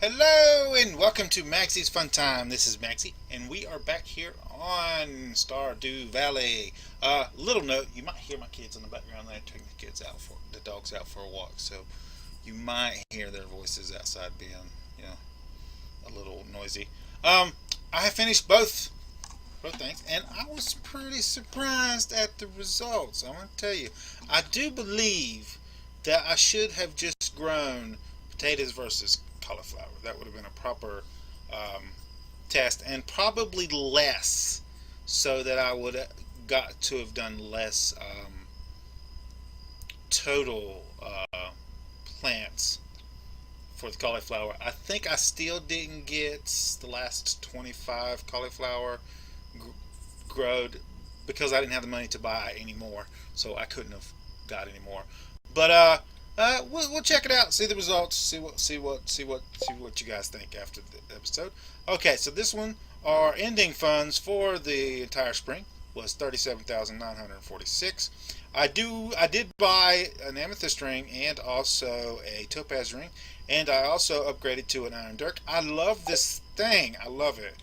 Hello and welcome to Maggie's Fun Time. This is Magzie, and we are back here on Stardew Valley. Little note: you might hear my kids in the background. They're taking the dogs out for a walk, so you might hear their voices outside being, you know, a little noisy. I have finished both things, and I was pretty surprised at the results. I want to tell you, I do believe that I should have just grown potatoes versus cauliflower. That would have been a proper um, test, and probably less, so that I would have got to have done less total plants for the cauliflower. I think I still didn't get the last 25 cauliflower growed because I didn't have the money to buy any more, so I couldn't have got any more. But we'll check it out, see the results, see what you guys think after the episode. Okay, so this one, our ending funds for the entire spring was 37,946. I did buy an amethyst ring and also a topaz ring, and I also upgraded to an iron dirk. I love this thing. I love it.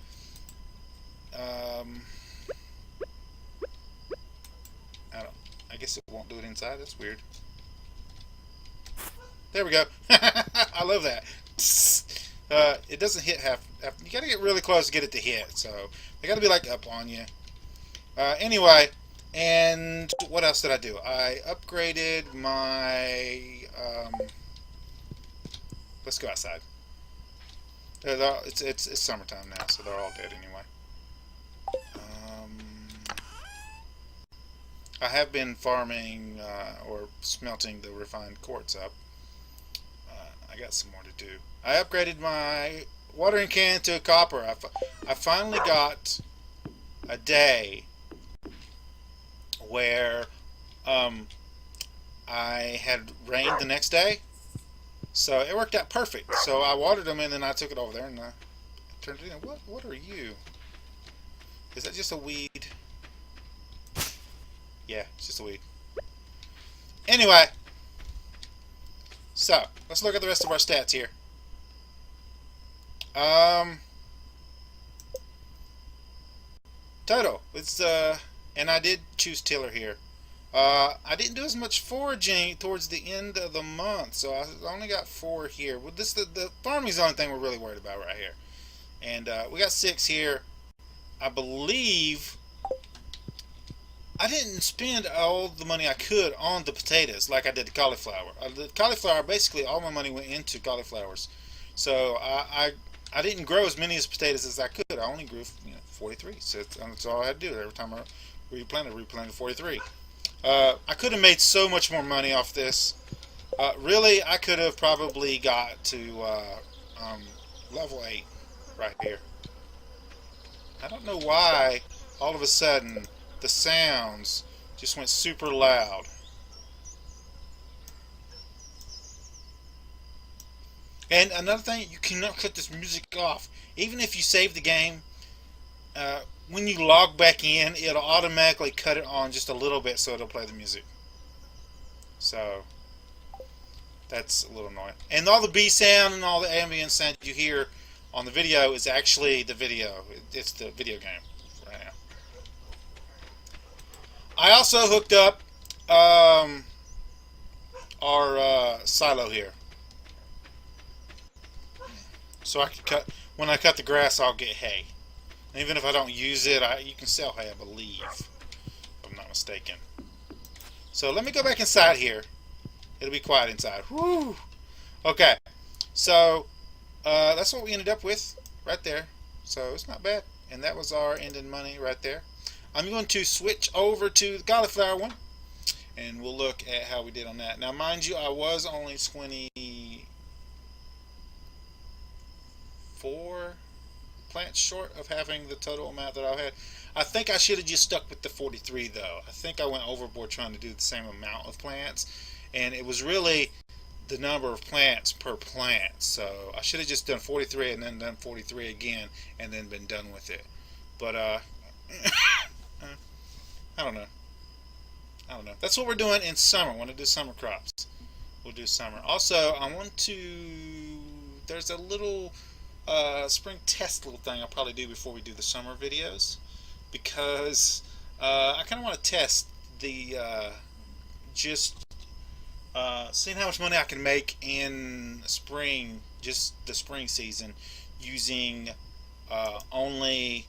Um, I don't. I guess it won't do it inside. That's weird. There we go. I love that. It doesn't hit half. You gotta get really close to get it to hit. So they gotta be like up on you. Anyway, and what else did I do? I upgraded my. Let's go outside. It's summertime now, so they're all dead anyway. Um, I have been farming or smelting the refined quartz up. I got some more to do. I upgraded my watering can to a copper. I finally got a day where I had rain the next day, so it worked out perfect. So I watered them and then I took it over there and I turned it in. What are you? Is that just a weed? Yeah, it's just a weed. Anyway, so let's look at the rest of our stats here. Um, Total. It's and I did choose tiller here. I didn't do as much foraging towards the end of the month, so I only got 4 here. Well, this the farming's the only thing we're really worried about right here, and we got 6 here. I believe I didn't spend all the money I could on the potatoes like I did the cauliflower. The cauliflower, basically, all my money went into cauliflowers, so I didn't grow as many as potatoes as I could. I only grew 43, so that's all I had to do. Every time I replanted 43. I could have made so much more money off this. Really, I could have probably got to level 8 right here. I don't know why all of a sudden the sounds just went super loud. And another thing, you cannot cut this music off. Even if you save the game, when you log back in, it'll automatically cut it on just a little bit so it'll play the music. So that's a little annoying. And all the bee sound and all the ambient sound you hear on the video is actually the video. It's the video game right now. I also hooked up our silo here, so I can cut. When I cut the grass, I'll get hay. And even if I don't use it, you can sell hay, I believe, if I'm not mistaken. So let me go back inside here. It'll be quiet inside. Whew. Okay, so that's what we ended up with right there. So it's not bad, and that was our ending money right there. I'm going to switch over to the cauliflower one, and we'll look at how we did on that. Now, mind you, I was only 24 plants short of having the total amount that I had. I think I should have just stuck with the 43, though. I think I went overboard trying to do the same amount of plants, and it was really the number of plants per plant. So I should have just done 43 and then done 43 again and then been done with it. But I don't know. I don't know. That's what we're doing in summer. I want to do summer crops. We'll do summer. Also, I want to there's a little spring test little thing I'll probably do before we do the summer videos, because I kind of want to test the just seeing how much money I can make in spring, just the spring season, using only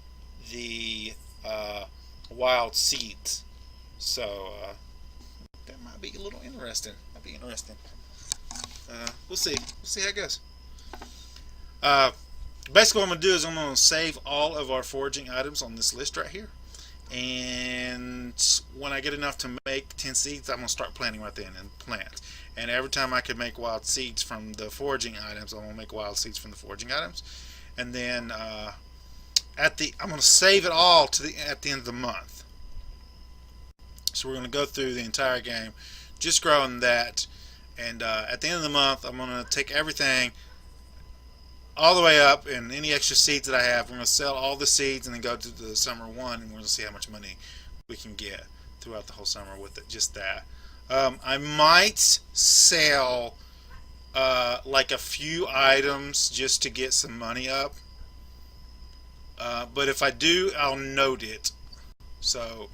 the wild seeds. So that might be a little interesting. Might be interesting. We'll see. We'll see how it goes. Basically, what I'm going to do is I'm going to save all of our foraging items on this list right here. And when I get enough to make 10 seeds, I'm going to start planting right then and plant. And every time I can make wild seeds from the foraging items, I'm going to make wild seeds from the foraging items. And then I'm going to save it all to at the end of the month. So we're going to go through the entire game just growing that. And at the end of the month, I'm going to take everything all the way up, and any extra seeds that I have, we're going to sell all the seeds and then go to the summer one, and we're going to see how much money we can get throughout the whole summer with it, just that. I might sell like a few items just to get some money up, but if I do, I'll note it. So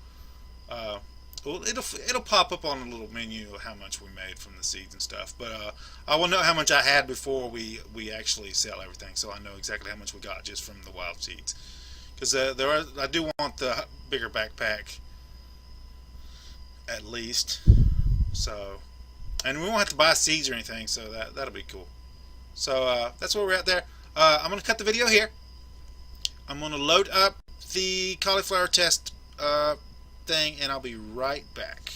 well, it'll pop up on a little menu of how much we made from the seeds and stuff. But I will know how much I had before we actually sell everything, so I know exactly how much we got just from the wild seeds. Because I do want the bigger backpack at least. So, and we won't have to buy seeds or anything, so that'll be cool. So that's where we're at there. I'm gonna cut the video here. I'm gonna load up the cauliflower test thing, and I'll be right back.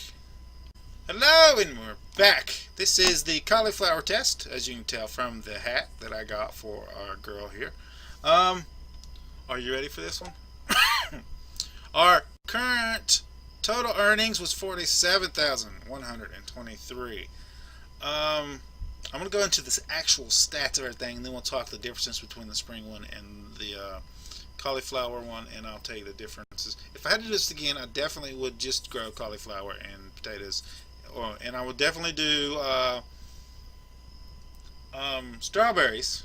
Hello, and we're back. This is the cauliflower test, as you can tell from the hat that I got for our girl here. Are you ready for this one? Our current total earnings was $47,123. I'm gonna go into this actual stats of everything, and then we'll talk the differences between the spring one and the cauliflower one, and I'll tell you the differences. If I had to do this again, I definitely would just grow cauliflower and potatoes, and I would definitely do strawberries.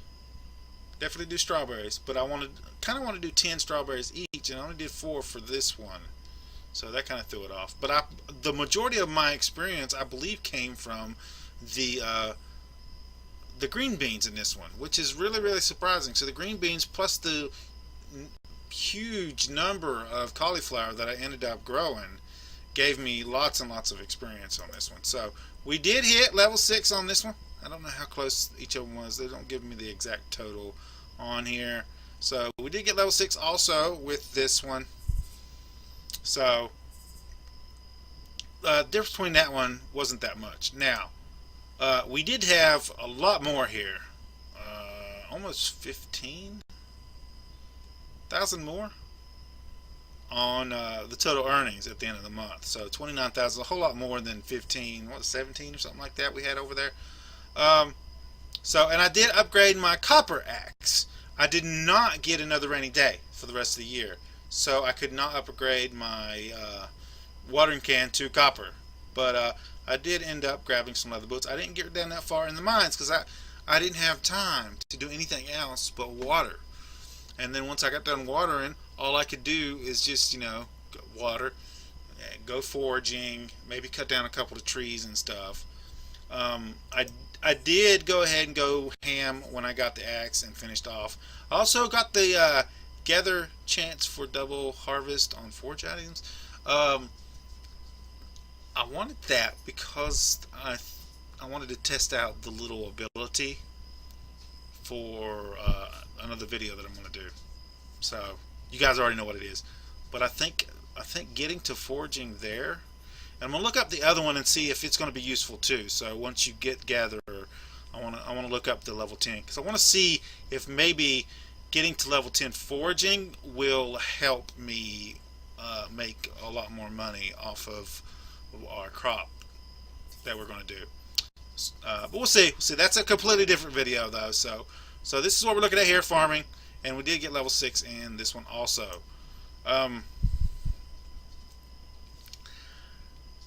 Definitely do strawberries, but I kind of want to do 10 strawberries each, and I only did 4 for this one, so that kind of threw it off. But the majority of my experience, I believe, came from the green beans in this one, which is really, really surprising. So the green beans plus the huge number of cauliflower that I ended up growing gave me lots and lots of experience on this one. So we did hit level 6 on this one. I don't know how close each of them was. They don't give me the exact total on here. So we did get level 6 also with this one. So the difference between that one wasn't that much. Now we did have a lot more here, almost 15,000 more on the total earnings at the end of the month. So 29,000, a whole lot more than 15, 17 or something like that we had over there. So, and I did upgrade my copper axe. I did not get another rainy day for the rest of the year, so I could not upgrade my watering can to copper. But I did end up grabbing some leather boots. I didn't get down that far in the mines because I didn't have time to do anything else but water. And then once I got done watering, all I could do is just, water, go foraging, maybe cut down a couple of trees and stuff. I did go ahead and go ham when I got the axe and finished off. I also got the gather chance for double harvest on forage items. I wanted that because I wanted to test out the little ability for another video that I'm going to do. So you guys already know what it is. But I think getting to foraging there, and I'm going to look up the other one and see if it's going to be useful too. So once you get gather, I want to look up the level 10 because I want to see if maybe getting to level 10 foraging will help me make a lot more money off of our crop that we're going to do. But we'll see. That's a completely different video though. So this is what we're looking at here, farming, and we did get level 6 in this one also.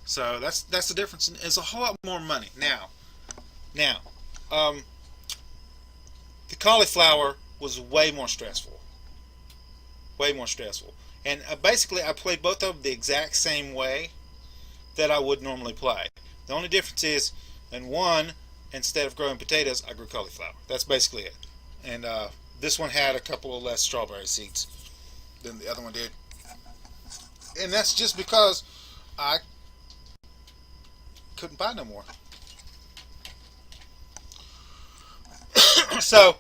So that's the difference. It's a whole lot more money now. The cauliflower was way more stressful. Way more stressful. And basically, I played both of them the exact same way that I would normally play. The only difference is, in one, instead of growing potatoes, I grew cauliflower. That's basically it. And this one had a couple of less strawberry seeds than the other one did. And that's just because I couldn't buy no more. So,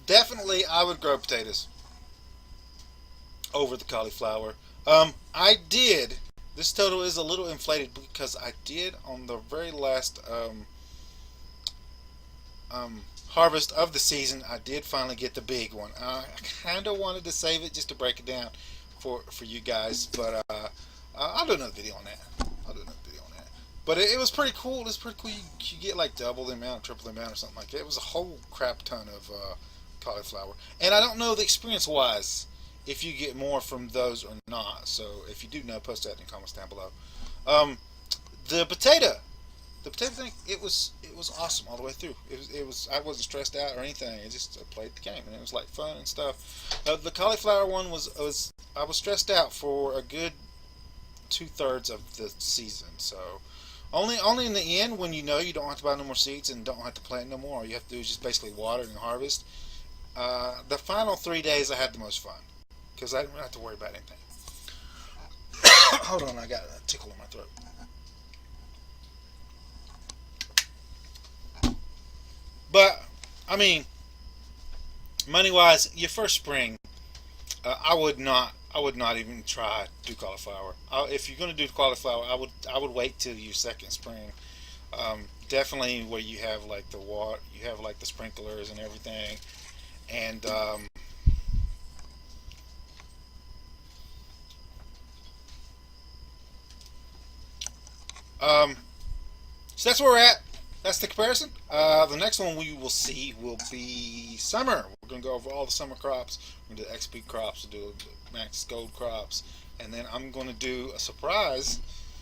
definitely I would grow potatoes over the cauliflower. I did. This total is a little inflated because I did on the very last harvest of the season. I did finally get the big one. I kind of wanted to save it just to break it down for you guys, but I'll do another video on that. I'll do another video on that. But it was pretty cool. It's pretty cool. You get like double the amount, triple the amount, or something like that. It was a whole crap ton of cauliflower, and I don't know the experience wise if you get more from those or not. So if you do know, post that in the comments down below. The potato thing, it was awesome all the way through. It was I wasn't stressed out or anything. I just played the game and it was like fun and stuff. The cauliflower one was I was stressed out for a good 2/3 of the season. So only in the end, when you know you don't have to buy no more seeds and don't have to plant no more, all you have to do is just basically water and harvest. The final 3 days I had the most fun because I didn't have to worry about anything. Hold on, I got a tickle in my throat. But I mean, money wise, your first spring, I would not even try to do cauliflower. If you're going to do cauliflower, I would wait till your second spring. Definitely where you have like the water, you have like the sprinklers and everything, and so that's where we're at. That's the comparison. The next one we will see will be summer. We're going to go over all the summer crops. We're going to do XP crops, we'll do max gold crops, and then I'm going to do a surprise.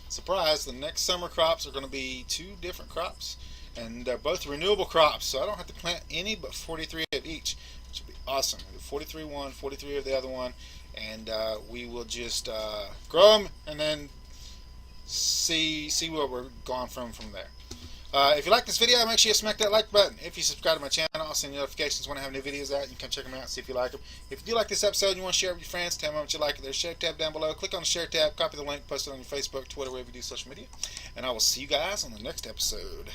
The next summer crops are going to be 2 different crops, and they're both renewable crops, so I don't have to plant any but 43 of each, which would be awesome. We'll do 43 one, 43 of the other one, and we will just grow them and then see where we're going from there. If you like this video, make sure you smack that like button. If you subscribe to my channel, I'll send you notifications when I have new videos out. You can come check them out and see if you like them. If you do like this episode and you want to share it with your friends, tell them how much you like it. There's a share tab down below. Click on the share tab, copy the link, post it on your Facebook, Twitter, wherever you do social media. And I will see you guys on the next episode.